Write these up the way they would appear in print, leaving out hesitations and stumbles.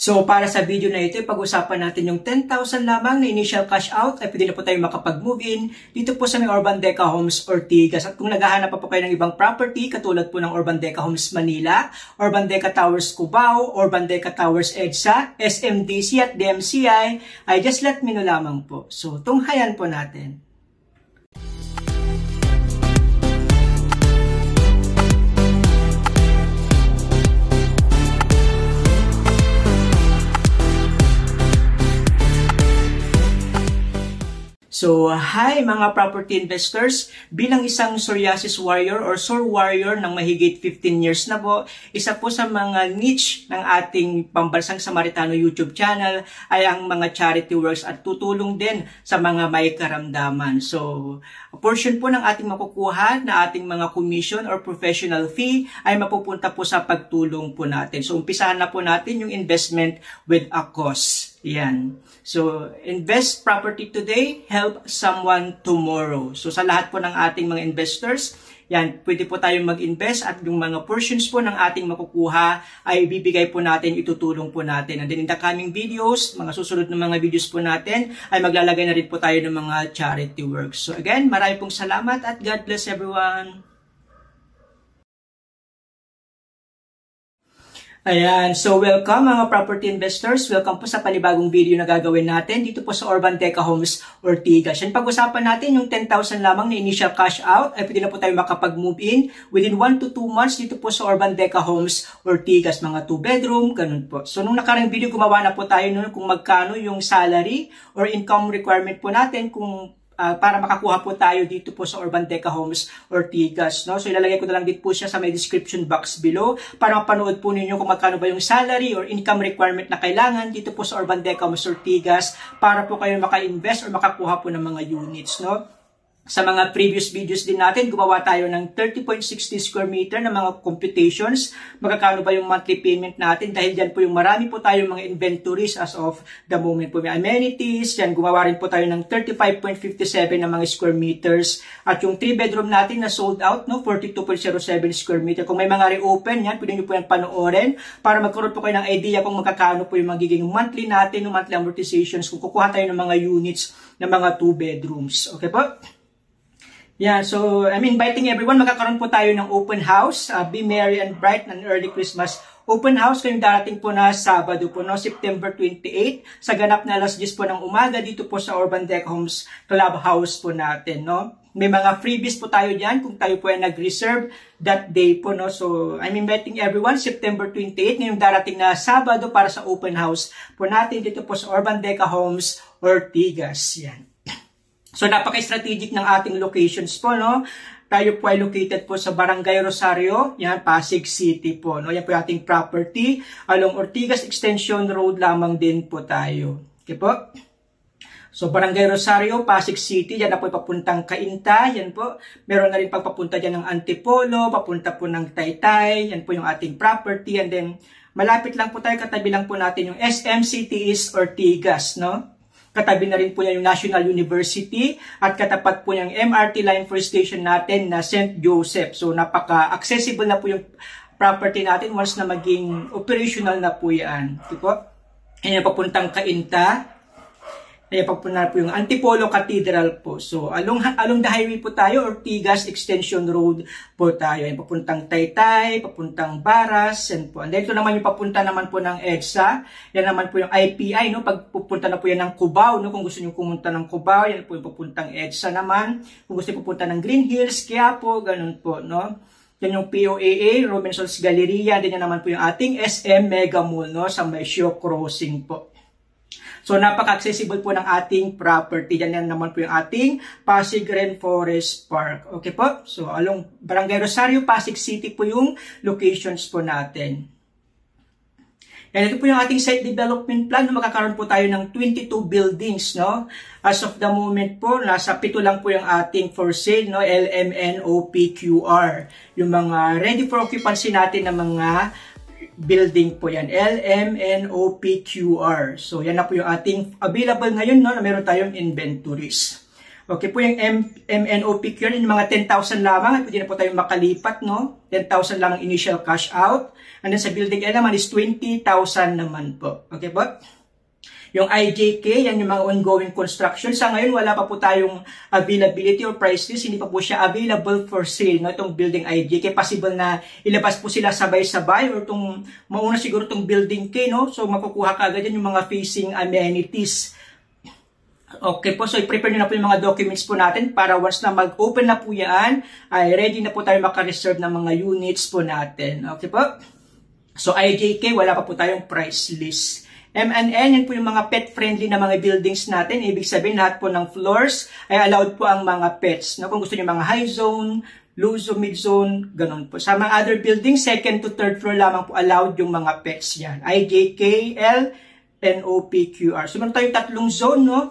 So para sa video na ito, pag-usapan natin yung 10,000 lamang na initial cash out ay pwede na po tayo makapag-move in dito po sa may Urban Deca Homes Ortigas. At kung naghahanap pa po kayo ng ibang property katulad po ng Urban Deca Homes Manila, Urban Deca Towers Cubao, Urban Deca Towers EDSA, SMDC at DMCI, ay just let me know lamang po. So tunghayan po natin. So, hi mga property investors! Bilang isang psoriasis warrior or sore warrior ng mahigit 15 years na po, isa po sa mga niche ng ating Pambansang Samaritano YouTube channel ay ang mga charity works at tutulong din sa mga may karamdaman. So, a portion po ng ating makukuha na ating mga commission or professional fee ay mapupunta po sa pagtulong po natin. So, umpisahan na po natin yung investment with a cause. Yan. So, invest property today, help someone tomorrow. So, sa lahat po ng ating mga investors, yan, pwede po tayong mag-invest at yung mga portions po ng ating makukuha ay bibigay po natin, itutulong po natin. And then in the coming videos, mga susunod na mga videos po natin, ay maglalagay na rin po tayo ng mga charity works. So again, marami pong salamat at God bless everyone. Ayan, so welcome mga property investors. Welcome po sa panibagong video na gagawin natin dito po sa Urban Deca Homes Ortigas. Yan, pag-usapan natin yung 10,000 lamang na initial cash out ay pwede na po tayo makapag-move in within 1 to 2 months dito po sa Urban Deca Homes Ortigas. Mga 2 bedroom, ganun po. So nung nakarang video gumawa na po tayo nun kung magkano yung salary or income requirement po natin kung para makakuha po tayo dito po sa Urban Deca Homes Ortigas, no? So ilalagay ko na lang din po siya sa may description box below para mapanood po ninyo kung magkano ba yung salary or income requirement na kailangan dito po sa Urban Deca Homes Ortigas para po kayo maka-invest or makakuha po ng mga units, no? Sa mga previous videos din natin, gumawa tayo ng 30.60 square meter na mga computations. Magkano ba yung monthly payment natin? Dahil dyan po yung marami po tayong mga inventories as of the moment po. May amenities, yan gumawa rin po tayo ng 35.57 na mga square meters. At yung 3 bedroom natin na sold out, no, 42.07 square meter. Kung may mga reopen, yan, pwede nyo po yan panoorin para magkaroon po kayo ng idea kung magkano po yung magiging monthly natin, no, monthly amortizations, kung kukuha tayo ng mga units na mga 2 bedrooms. Okay po? Yeah, so I'm inviting everyone. Magkakaroon po tayo ng open house. Be merry and bright and early Christmas open house kayong darating po na Sabado po, no, September 28 sa ganap na 10:00 po ng umaga dito po sa Urban Deca Homes Clubhouse po natin, no. May mga freebies po tayo diyan kung tayo po ay nag-reserve that day po, no. So I'm inviting everyone September 28 ngayong darating na Sabado para sa open house po natin dito po sa Urban Deca Homes Ortigas. Yan. So, napaka-strategic ng ating locations po, no? Tayo po ay located po sa Barangay Rosario, yan, Pasig City po, no? Yan po yung ating property. Along Ortigas Extension Road lamang din po tayo. Okay po? So, Barangay Rosario, Pasig City, yan na po papuntang Cainta, yan po. Meron na rin pagpapunta dyan ng Antipolo, papunta po ng Taytay, yan po yung ating property. And then, malapit lang po tayo, katabi lang po natin yung SM City East Ortigas, no? Katabi na rin po yan yung National University at katapat po yung MRT line for station natin na St. Joseph. So, napaka-accessible na po yung property natin once na maging operational na po yan. Diba? Ayan, papuntang Cainta. Ayan, papunta po yung Antipolo Cathedral po. So, along the highway po tayo, Ortigas Extension Road po tayo. Ayan, papuntang Taytay, papuntang Baras, yan po. And then, ito naman yung papunta naman po ng EDSA. Yan naman po yung IPI, no? Pag pupunta na po yan ng Cubao, no? Kung gusto nyo pumunta ng Cubao, yan po yung papuntang EDSA naman. Kung gusto nyo pupunta ng Green Hills, Quiapo, ganun po, no? Yan yung POAA, Robinson's Galleria. Yan naman po yung ating SM Mega Mall, no? Sa Maisio Crossing po. So, napaka-accessible po ng ating property. Yan naman po yung ating Pasig Rainforest Park. Okay po? So, along Barangay Rosario, Pasig City po yung locations po natin. Yan, ito po yung ating site development plan. Magkakaroon po tayo ng 22 buildings, no? As of the moment po, nasa 7 lang po yung ating for sale, no? LMNOPQR. Yung mga ready for occupancy natin na mga building po yan. LMNOPQR. So, yan na po yung ating available ngayon, no, na meron tayong inventories. Okay po yung MNOPQ yun, yung mga 10,000 lamang, pwede na po tayong makalipat, no? 10,000 lang initial cash out. And then sa building L naman is 20,000 naman po. Okay po? Yung IJK, yan yung mga ongoing construction. Sa ngayon, wala pa po tayong availability or price list. Hindi pa po siya available for sale, no? Itong building IJK. Possible na ilabas po sila sabay-sabay or itong, mauna siguro itong building K, no? So, makukuha ka agad yan yung mga facing amenities. Okay po, so i-prepare nyo na po yung mga documents po natin para once na mag-open na po yan, ay ready na po tayo maka-reserve ng mga units po natin. Okay po? So IJK, wala pa po tayong price list. MNN, yan po yung mga pet-friendly na mga buildings natin. Ibig sabihin, lahat po ng floors ay allowed po ang mga pets. No? Kung gusto nyo mga high zone, low zone, mid zone, ganun po. Sa mga other buildings, second to third floor lamang po allowed yung mga pets yan. IJK, L, NOPQR. So meron tayong tatlong zone, no?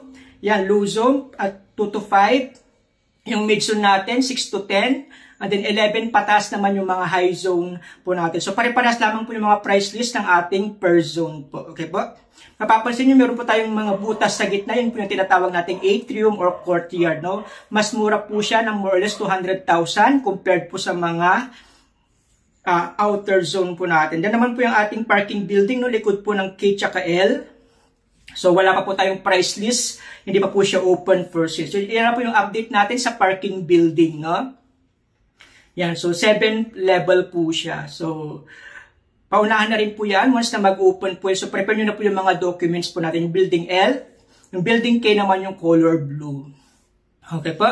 Yan, low zone at 2 to 5. Yung mid zone natin, 6 to 10. And then 11 patas naman yung mga high zone po natin. So pare-paras lamang po yung mga price list ng ating per zone po. Okay po? Mapapansin nyo, meron po tayong mga butas sa gitna. Yun po yung tinatawag nating atrium or courtyard. No? Mas mura po siya ng more or less 200,000 compared po sa mga outer zone po natin. Then naman po yung ating parking building, no? Likod po ng K tsaka L. So, wala pa po tayong price list. Hindi pa po siya open for sale. So, yan na po yung update natin sa parking building, no? Yan. So, 7 level po siya. So, paunahan na rin po yan once na mag-open po. So, prepare nyo na po yung mga documents po natin. Yung building L. Yung building K naman yung color blue. Okay po?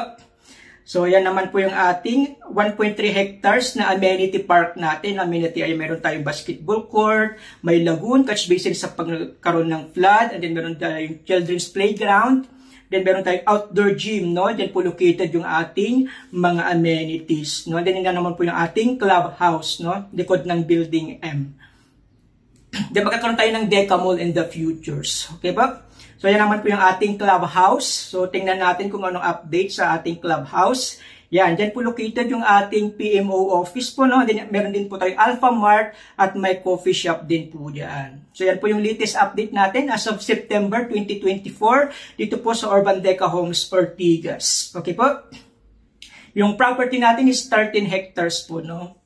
So, yan naman po yung ating 1.3 hectares na amenity park natin. Amenity ay meron tayong basketball court, may lagoon, catch basin sa pagkaroon ng flood, and then meron tayong children's playground, then meron tayong outdoor gym, no? Then po located yung ating mga amenities, no? Then yan naman po yung ating clubhouse, no? Likod ng building M. Then magkakaroon tayo ng Deca Mall in the futures. Okay ba? So, yan naman po yung ating clubhouse. So, tingnan natin kung anong update sa ating clubhouse. Yan, dyan po located yung ating PMO office po, no? Then, meron din po tayong Alpha Mart at may coffee shop din po dyan. So, yan po yung latest update natin as of September 2024 dito po sa Urban Deca Homes Ortigas. Okay po? Yung property natin is 13 hectares po, no?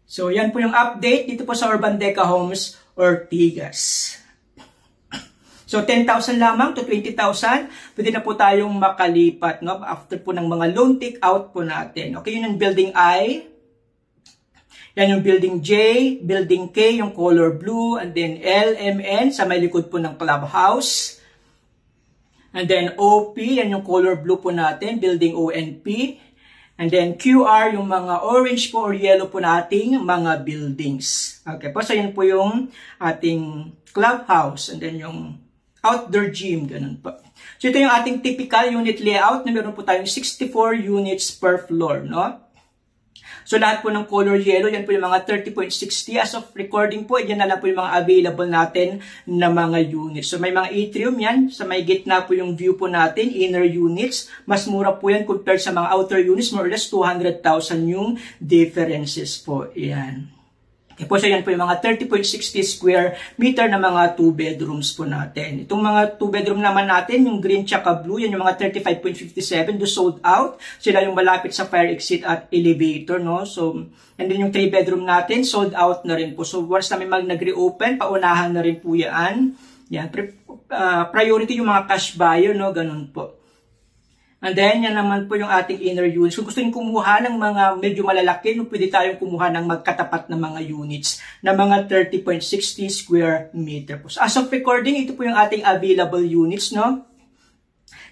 So, yan po yung update dito po sa Urban Deca Homes Ortigas. So, 10,000 lamang to 20,000, pwede na po tayong makalipat, no? After po ng mga loan take-out po natin. Okay, yun yung building I. Yan yung building J, building K, yung color blue, and then L, M, N, sa may likod po ng clubhouse. And then OP, yan yung color blue po natin, building ONP. And then QR, yung mga orange po or yellow po nating mga buildings. Okay po, so yan po yung ating clubhouse. And then yung outdoor gym, ganun po. So ito yung ating typical unit layout na meron po tayong 64 units per floor, no? So lahat po ng color yellow, yan po yung mga 30.60. As of recording po, yan na lang po yung mga available natin na mga units. So may mga atrium yan, sa may gitna po yung view po natin, inner units. Mas mura po yan compared sa mga outer units, more or less 200,000 yung differences po. Yan. Po so yan po yung mga 30.60 square meter na mga 2 bedrooms po natin. Itong mga 2 bedroom naman natin, yung green tsaka blue, yan yung mga 35.57, do sold out. Sila yung malapit sa fire exit at elevator, no? So, and then yung 3 bedroom natin, sold out na rin po. So, once na may nag-reopen, paunahan na rin po yan. Yan, priority yung mga cash buyer, no? Ganun po. And then, yan naman po yung ating inner units. Kung gusto nyo kumuha ng mga medyo malalaki, pwede tayong kumuha ng magkatapat na mga units na mga 30.60 square meter po. So, as of recording, ito po yung ating available units, no?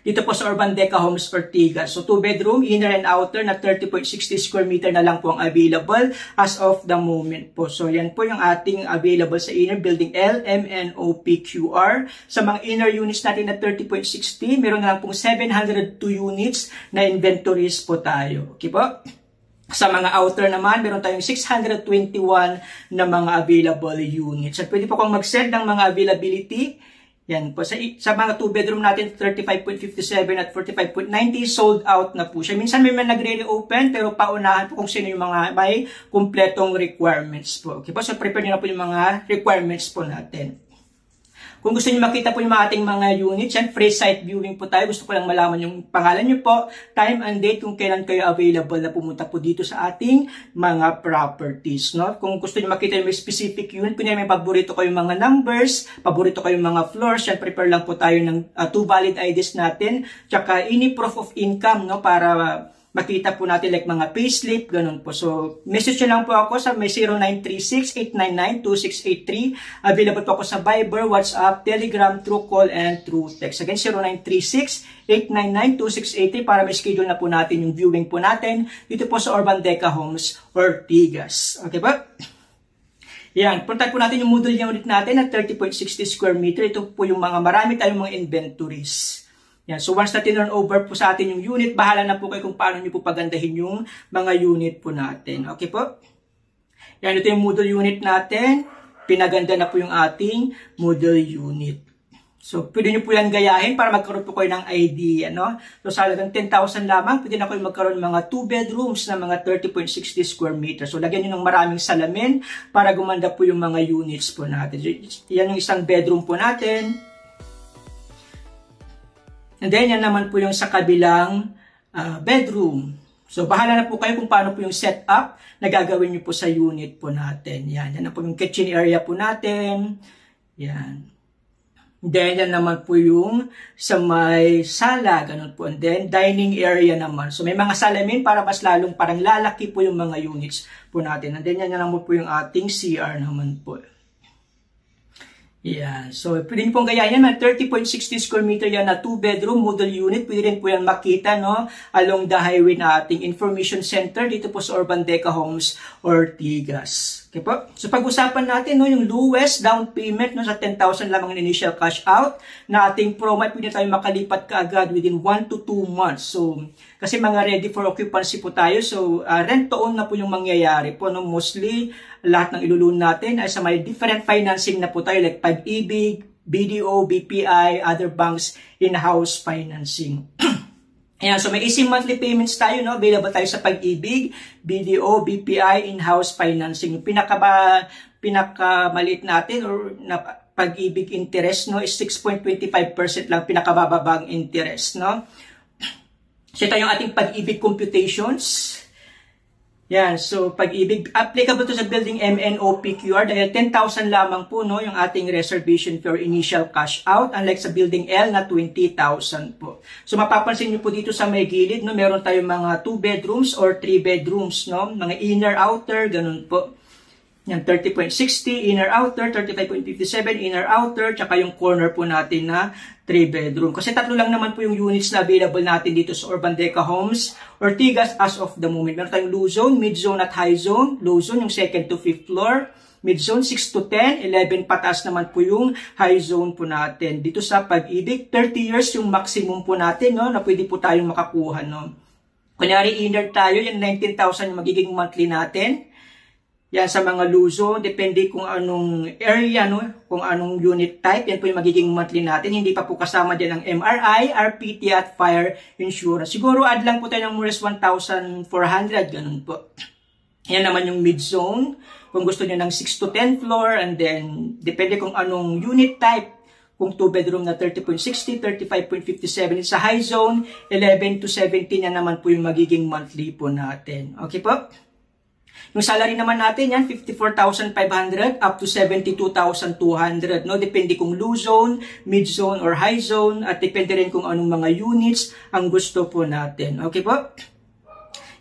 Dito po sa Urban Deca Homes Ortigas. So, 2 bedroom, inner and outer na 30.60 square meter na lang po ang available as of the moment po. So, yan po yung ating available sa inner building L, M, N, O, P, Q, R. Sa mga inner units natin na 30.60, meron na lang pong 702 units na inventories po tayo. Okay po? Sa mga outer naman, meron tayong 621 na mga available units. At pwede po kong mag-send ng mga availability. Yan po. Sa mga 2 bedroom natin, 35.57 at 45.90, sold out na po siya. Minsan may nagre-reopen, pero paunahan po kung sino yung mga may kumpletong requirements po. Okay po? So, prepare nyo na po yung mga requirements po natin. Kung gusto niyo makita po yung ating mga units, yan, free site viewing po tayo. Gusto ko lang malaman yung pangalan niyo po, time and date, kung kailan kayo available na pumunta po dito sa ating mga properties. No? Kung gusto niyo makita yung may specific unit, kung may paborito kayong mga numbers, paborito kayong mga floors, yan, prepare lang po tayo ng 2 valid IDs natin, tsaka any proof of income, no, para makita po natin like mga payslip, ganun po. So, message nyo lang po ako sa may 0936-899-2683. Available po ako sa Viber, WhatsApp, Telegram, Truecall, and TrueText. Again, 0936-899-2683 para may schedule na po natin yung viewing po natin dito po sa Urban Deca Homes, Ortigas. Okay ba? Yan, punta po natin yung model unit natin at 30.60 square meter. Ito po yung mga marami tayong mga inventories. Yan. So once na tinurn over po sa atin yung unit, bahala na po kayo kung paano nyo po pagandahin yung mga unit po natin. Okay po? Yan, ito yung model unit natin. Pinaganda na po yung ating model unit. So pwede nyo po yan gayahin para magkaroon po kayo ng idea. No? So sa halagang 10,000 lamang, pwede na kayo magkaroon ng mga 2 bedrooms na mga 30.60 square meters. So lagyan nyo ng maraming salamin para gumanda po yung mga units po natin. So, yan yung isang bedroom po natin. And then, yan naman po yung sa kabilang bedroom. So, bahala na po kayo kung paano po yung setup na gagawin nyo po sa unit po natin. Yan na po yung kitchen area po natin. Yan. Then, yan naman po yung sa may sala. Ganun po. And then, dining area naman. So, may mga salamin para mas lalong parang lalaki po yung mga units po natin. And then, yan naman po yung ating CR naman po. Yeah. So, pwede nyo pong gayahin yan. 30.60 square meter yan na 2-bedroom model unit. Pwede rin po yan makita, no? Along the highway na ating information center dito po sa Urban Deca Homes, Ortigas. Okay po? So, pag-usapan natin, no, yung lowest down payment, no, sa 10,000 lamang initial cash out na ating promo, pwede tayo makalipat kaagad within 1 to 2 months. So, kasi mga ready for occupancy po tayo. So, rent to own na po yung mangyayari po, no? Mostly, lahat ng ilulun natin ay sa may different financing na po tayo like Pag-ibig, BDO, BPI, other banks, in-house financing. Ayan, so may easy monthly payments tayo, no? Available tayo sa Pag-ibig, BDO, BPI, in-house financing. Yung pinakamaliit natin or na Pag-ibig interest, no, is 6.25% lang, pinakabababang interest, no? So ito yung ating Pag-ibig computations. Yan, so Pag-ibig, applicable to sa building MNOPQR dahil 10,000 lamang po, no, yung ating reservation for initial cash out, unlike sa building L na 20,000 po. So mapapansin niyo po dito sa may gilid, no, meron tayong mga 2 bedrooms or 3 bedrooms, no, mga inner outer, ganun po. Yan, 30.60 inner outer, 35.57 inner outer, tsaka yung corner po natin na 3 bedroom. Kasi tatlo lang naman po yung units na available natin dito sa Urban Deca Homes, Ortigas as of the moment. Meron tayong low zone, mid zone at high zone. Low zone yung 2nd to 5th floor. Mid zone 6 to 10, 11 pataas naman po yung high zone po natin. Dito sa Pag-ibig, 30 years yung maximum po natin, no, na pwede po tayong makakuha, no. Kunyari inner tayo, yung 19,000 yung magiging monthly natin. Yan sa mga Luzon, depende kung anong area, no? Kung anong unit type, yan po yung magiging monthly natin. Hindi pa po kasama dyan ang MRI, RPT at fire insurance. Siguro add lang po tayo ng more 1,400, ganun po. Yan naman yung mid-zone. Kung gusto nyo ng 6 to 10 floor, and then depende kung anong unit type. Kung 2 bedroom na 30.60, 35.57. Sa high zone, 11 to 17 yan naman po yung magiging monthly po natin. Okay po? Yung salary naman natin, yan, 54,500 up to 72,200. No? Depende kung low zone, mid zone, or high zone. At depende rin kung anong mga units ang gusto po natin. Okay po?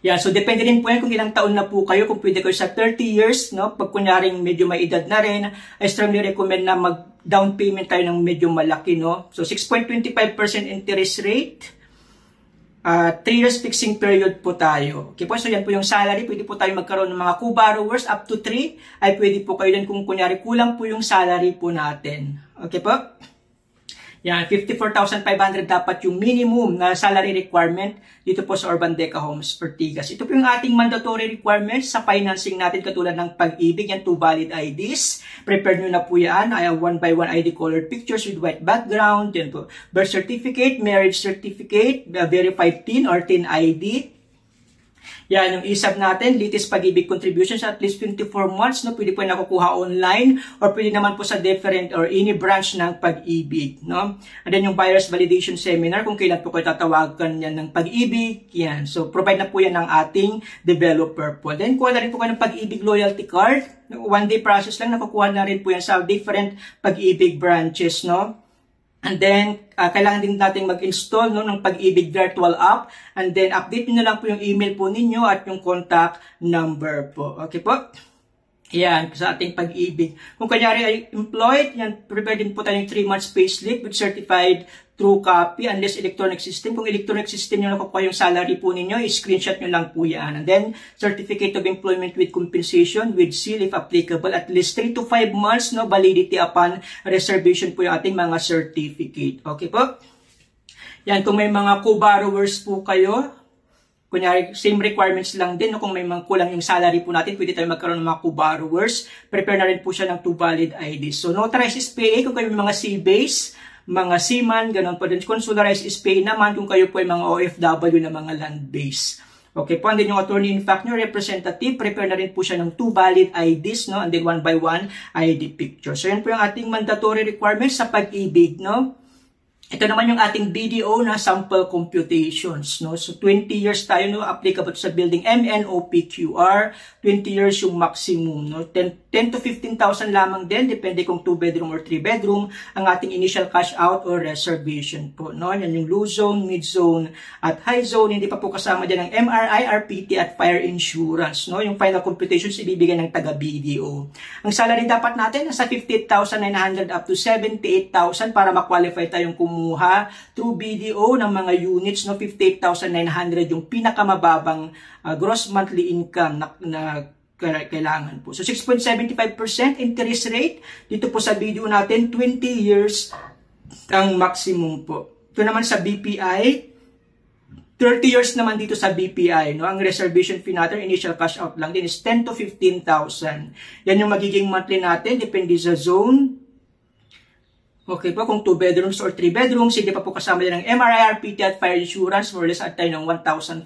Yeah, so depende rin po yan kung ilang taon na po kayo. Kung pwede kayo sa 30 years, no? Pag kunyaring medyo may edad na rin, I strongly recommend na mag-down payment tayo ng medyo malaki. No? So 6.25% interest rate. 3 years fixing period po tayo. Okay po, so yan po yung salary. Pwede po tayo magkaroon ng mga co-borrowers up to 3. Ay pwede po kayo din kung kunyari kulang po yung salary po natin. Okay po? Yan, 54,500 dapat yung minimum na salary requirement dito po sa Urban Deca Homes, Ortigas. Ito po yung ating mandatory requirements sa financing natin katulad ng Pag-ibig. Yan, 2 valid IDs. Prepare nyo na po yan. I have 1x1 ID colored pictures with white background. Yan po. Birth certificate, marriage certificate, verified TIN or TIN ID. Yan, yung ESAB natin, latest pag-ibig contributions at least 24 months, no? Pwede po nakukuha online or pwede naman po sa different or any branch ng pag-ibig, no? And then yung buyer's validation seminar, kung kailan po kayo tatawagan yan ng pag-ibig, yan. So, provide na po yan ng ating developer po. Then, kuha na rin po kayo ng pag-ibig loyalty card. One-day process lang, nakukuha na rin po yan sa different pag-ibig branches, no? And then, kailangan din natin mag-install no, ng Pag-ibig virtual app. And then, update nyo na lang po yung email po ninyo at yung contact number po. Okay po? Yan, sa ating Pag-ibig. Kung kanyari ay employed, yan, prepare din po tayong 3 months payslip with certified true copy unless electronic system. Kung electronic system nyo nakukuha yung salary po ninyo, screenshot nyo lang po yan. And then, certificate of employment with compensation with seal if applicable. At least 3 to 5 months no validity upon reservation po yung ating mga certificate. Okay po? Yan, kung may mga co-borrowers po kayo, kunyari, same requirements lang din. No? Kung may mga kulang yung salary po natin, pwede tayo magkaroon ng mga co-borrowers. Prepare na rin po siya ng 2 valid IDs. So, notarized SPA, kung kayo may mga C-base, mga seaman, ganun po din. Consularized SPA naman kung kayo po ay mga OFW na mga land base. Okay po, and then yung attorney in fact nyo, representative, prepare na rin po siya ng 2 valid IDs, no? And then 1 by 1 ID picture. So yan po yung ating mandatory requirements sa Pag-ibig, no? Ito naman yung ating BDO na sample computations, no? So 20 years tayo, no, applicable sa building MNOPQR, 20 years yung maximum, no? 10 to 15,000 lamang din, depende kung 2 bedroom or 3 bedroom ang ating initial cash out or reservation po, no? Yan yung low zone, mid zone at high zone. Hindi pa po kasama din ang MRI, RPT at fire insurance, no? Yung final computations ibibigay ng taga BDO. Ang salary dapat natin nasa 58,900 up to 78,000 para ma-qualify tayong kumuha through BDO ng mga units, no? 58,900 yung pinakamababang gross monthly income na kailangan po. So 6.75% interest rate dito po sa BDO natin, 20 years ang maximum po. Ito naman sa BPI, 30 years naman dito sa BPI, no? Ang reservation fee natin, initial cash out lang din is 10 to 15,000. Yan yung magiging monthly natin, depende sa zone. Okay po, kung 2 bedrooms or 3 bedrooms, hindi pa po kasama din ng MRI, RPT at fire insurance, more or less at tayo ng 1,500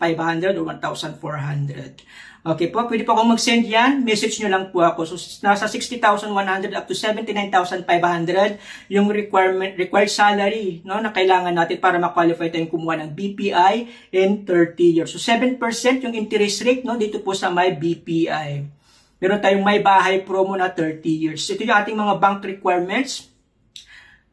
or 1,400. Okay po, pwede po akong mag-send yan, message nyo lang po ako. So, nasa 60,100 up to 79,500 yung required salary, no, na kailangan natin para ma-qualify tayong kumuha ng BPI in 30 years. So, 7% yung interest rate, no, dito po sa my BPI. Meron tayong may bahay promo na 30 years. Ito yung ating mga bank requirements.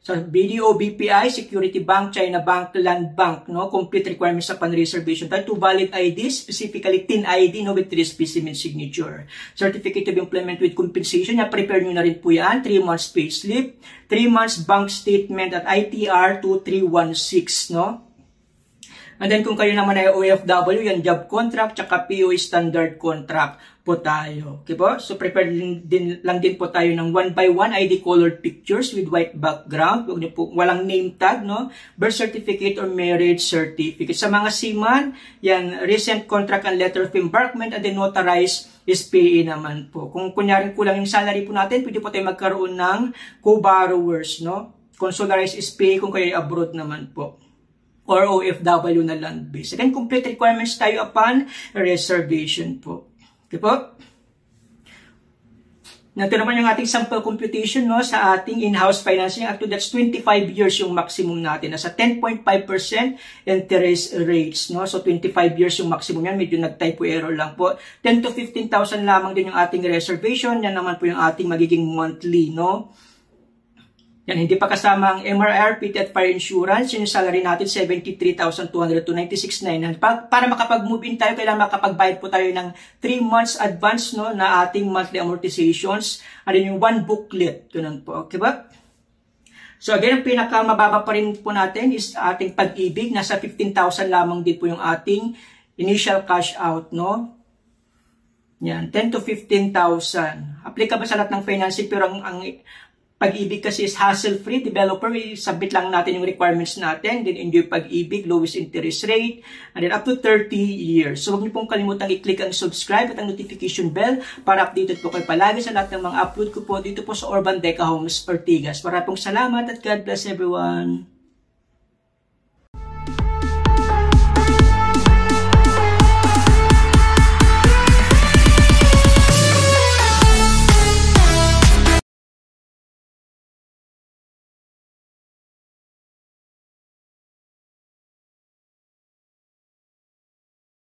So, BDO, BPI, Security Bank, China Bank, Land Bank, no? Complete requirements sa pan-reservation tayo. 2 valid IDs, specifically TIN ID, no? With 3 specimen signature. Certificate of Employment with Compensation, prepare nyo na rin po yan. 3 months pay slip, 3 months bank statement at ITR 2316, no? And then kung kayo naman ay OFW, yan job contract, tsaka POA standard contract po tayo. Okay po? So prepare lang din po tayo ng 1 by 1 ID colored pictures with white background. Huwag niyo po, walang name tag, no? Birth certificate or marriage certificate. Sa mga seaman, yan, recent contract and letter of embarkment and then notarized SPA naman po. Kung kunyaring kulang yung salary po natin, pwede po tayo magkaroon ng co-borrowers, no? Consularized SPA kung kayo ay abroad naman po. Or OFW na land base. Again, complete requirements tayo upon reservation po. Okay po? Ito naman yung ating sample computation, no, sa ating in-house financing. Actually, that's 25 years yung maximum natin. Nasa 10.5% interest rates. No? So, 25 years yung maximum yan. Medyo nag-typo error lang po. 10 to 15,000 lamang din yung ating reservation. Yan naman po yung ating magiging monthly, no? Yan, hindi pa kasama ang MRR, PT at fire insurance. Yung salary natin, 73,200 to 96,900. Para makapag-move in tayo, kailangan makapag-bayad po tayo ng 3 months advance, no, na ating monthly amortizations. Ano yung 1 booklet. Ganun po. Okay ba? So again, ang pinakamababa pa rin po natin is ating Pag-ibig. Nasa 15,000 lamang din po yung ating initial cash out, no? Yan, 10 to 15,000. Applicable sa lahat ng financing, pero ang Pag-ibig kasi is hassle-free. Developer, submit lang natin yung requirements natin. Then enjoy Pag-ibig, lowest interest rate, and then up to 30 years. So huwag niyo pong kalimutang i-click ang subscribe at ang notification bell para updated po kayo palagi sa lahat ng mga upload ko po dito po sa Urban Deca Homes, Ortigas. Maraming salamat at God bless everyone.